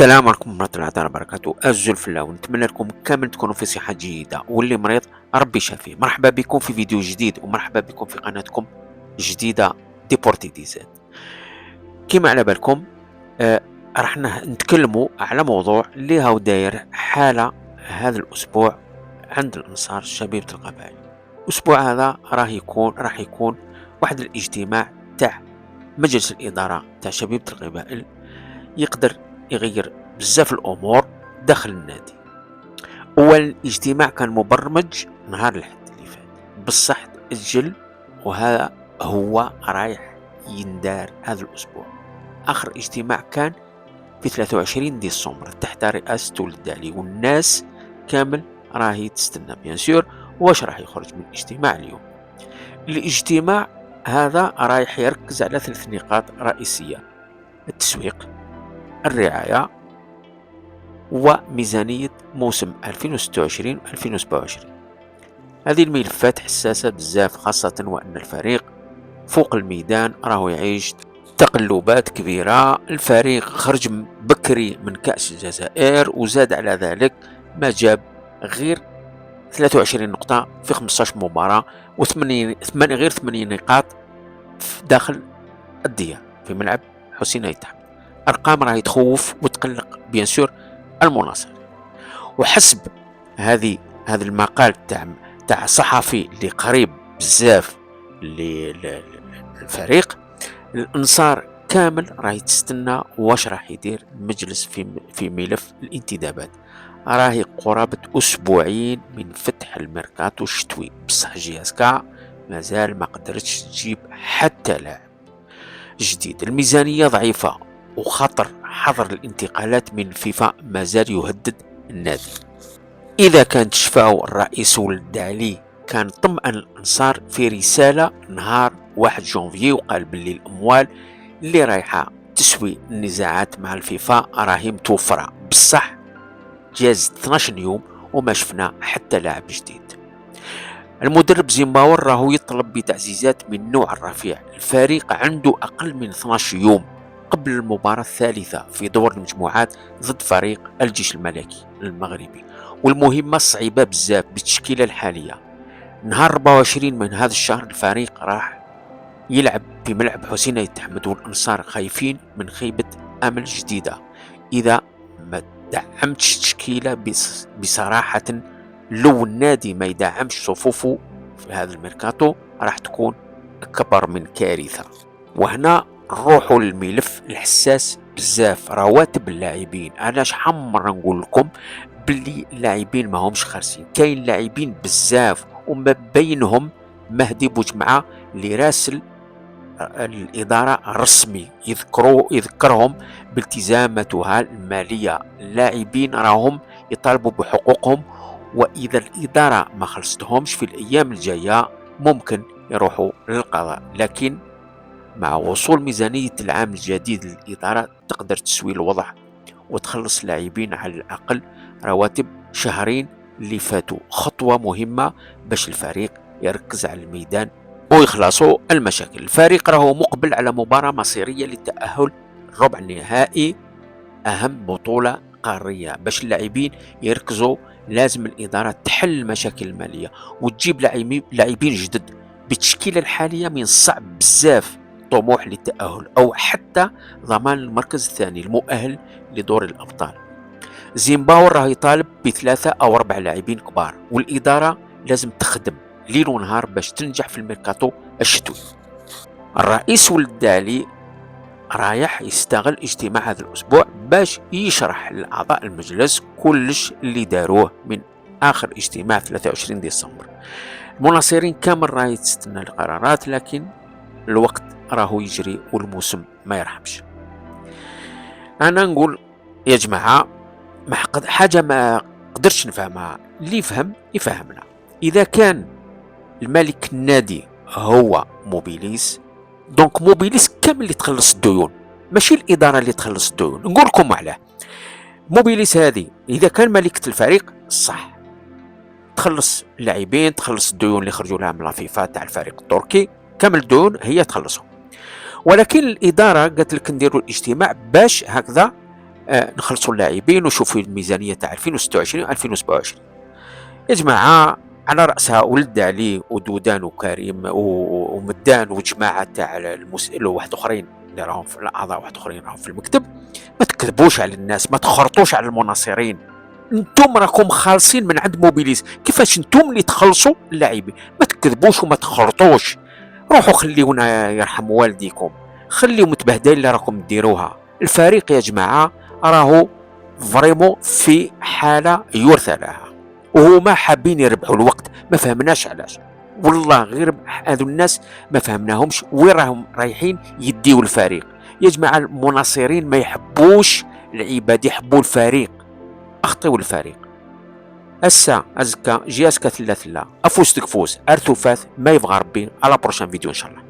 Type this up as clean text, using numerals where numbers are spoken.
السلام عليكم ورحمة الله تعالى وبركاته. أزول في الله، ونتمنى لكم كامل تكونوا في صحة جيدة، واللي مريض ربي يشافيه. مرحبا بكم في فيديو جديد، ومرحبا بكم في قناتكم جديدة ديبورتي دي زاد. كما على بالكم راح نتكلموا على موضوع اللي هو داير حالة هذا الأسبوع عند الأنصار شبيبة القبائل. الأسبوع هذا راح يكون واحد الاجتماع تاع مجلس الإدارة تاع شبيبة القبائل، يقدر يغير بزاف الامور داخل النادي. اول اجتماع كان مبرمج نهار الحد اللي فات، بصح تاجل، وهذا هو رايح يندار هذا الاسبوع. اخر اجتماع كان في 23 ديسمبر تحت رئاسة ولد علي، والناس كامل راهي تستنى بيان سور واش راح يخرج من الاجتماع اليوم. الاجتماع هذا رايح يركز على 3 نقاط رئيسية: التسويق، الرعاية، وميزانية موسم 2026-2027. هذه الملفات حساسة بزاف، خاصة وأن الفريق فوق الميدان راهو يعيش تقلبات كبيرة. الفريق خرج بكري من كأس الجزائر، وزاد على ذلك ما جاب غير 23 نقطة في 15 مباراة، غير 8 نقاط داخل الديار في ملعب حسين ايتام. أرقام راهي تخوف وتقلق بيان سور المناصر. وحسب هذا المقال تاع صحفي اللي قريب بزاف للفريق، الانصار كامل راهي تستنى واش راح يدير المجلس في ملف الانتدابات. راهي قرابة اسبوعين من فتح الميركاتو الشتوي، بصح جياسكا مازال ما قدرتش تجيب حتى لاعب جديد. الميزانية ضعيفة، وخطر حظر الانتقالات من فيفا مازال يهدد النادي. إذا كان تشفاو الرئيس ولد علي كان طمأن الأنصار في رسالة نهار 1 جونفي، وقال باللي الأموال اللي رايحة تسوي النزاعات مع الفيفا راهي متوفرة، بصح جاز 12 يوم وما شفنا حتى لاعب جديد. المدرب زيمباور راهو يطلب بتعزيزات من نوع الرفيع. الفريق عنده أقل من 12 يوم قبل المباراة الثالثة في دور المجموعات ضد فريق الجيش الملكي المغربي، والمهمة صعيبة بزاف بالتشكيلة الحالية. نهار 24 من هذا الشهر الفريق راح يلعب في ملعب حسين ايتحمد، والأنصار خايفين من خيبة أمل جديدة إذا ما دعمتش تشكيلة بصراحة. لو النادي ما يدعمش صفوفه في هذا الميركاتو راح تكون أكبر من كارثة. وهنا نروحوا للملف الحساس بزاف، رواتب اللاعبين. انا شحال من مره نقول لكم باللي اللاعبين ما همش خارسين، كاين لاعبين بزاف، وما بينهم مهدي بوجمعه اللي راسل الاداره الرسمي يذكرهم بالتزاماتها الماليه. اللاعبين راهم يطالبوا بحقوقهم، واذا الاداره ما خلصتهمش في الايام الجايه ممكن يروحوا للقضاء. لكن مع وصول ميزانية العام الجديد للإدارة تقدر تسوي الوضع وتخلص لاعبين على الأقل رواتب شهرين اللي فاتوا. خطوة مهمة باش الفريق يركز على الميدان ويخلصوا المشاكل. الفريق راهو مقبل على مباراة مصيرية للتأهل ربع النهائي، أهم بطولة قارية. باش اللاعبين يركزوا لازم الإدارة تحل المشاكل المالية وتجيب لاعبين جدد. بالتشكيلة الحالية من الصعب بزاف طموح للتأهل أو حتى ضمان المركز الثاني المؤهل لدور الأبطال. زيمباور راه يطالب ب3 أو 4 لاعبين كبار، والإدارة لازم تخدم ليل ونهار باش تنجح في الميركاتو الشتوي. الرئيس ولد علي رايح يستغل اجتماع هذا الأسبوع باش يشرح لأعضاء المجلس كلش اللي داروه من آخر اجتماع 23 ديسمبر. المناصرين كامل راهي تستنى القرارات، لكن الوقت راهو يجري والموسم ما يرحمش. انا نقول يا جماعه حاجه ما قدرتش نفهمها، اللي يفهمنا. اذا كان الملك النادي هو موبيليس، دونك موبيليس كامل اللي تخلص الديون، ماشي الاداره اللي تخلص الديون. نقول لكم علاه. موبيليس هذه اذا كان ملكه الفريق صح تخلص اللاعبين، تخلص الديون اللي خرجوا لها من لافيفا تاع الفريق التركي، كامل الديون هي تخلصهم. ولكن الاداره قالت لك نديروا الاجتماع باش هكذا نخلصوا اللاعبين ونشوفوا الميزانيه تاع 2026 و 2027. يا جماعه، على راسها ولد علي ودودان وكريم ومدان وجماعه تاع واحد اخرين اللي راهم في الاعضاء، واحد اخرين راهم في المكتب. ما تكذبوش على الناس، ما تخرطوش على المناصرين. انتم راكم خالصين من عند موبيليز، كيفاش انتم اللي تخلصوا اللاعبين؟ ما تكذبوش وما تخرطوش. روحوا خليونا يرحم والديكم، خليو متبهدلين اللي راكم ديروها. الفريق يا جماعه راهو فريمون في حاله يرثى لها، وهما حابين يربحوا الوقت. ما فهمناش علاش، والله غير هذو الناس ما فهمناهمش وين راهم رايحين يديو الفريق. يا جماعه المناصرين ما يحبوش العباد، يحبوا الفريق. اخطيوا الفريق. هسا ازكا جي اسكا ثلاث لا افوس تكفوس ارثو فاث ما يبغى ربي. على بروشان فيديو ان شاء الله.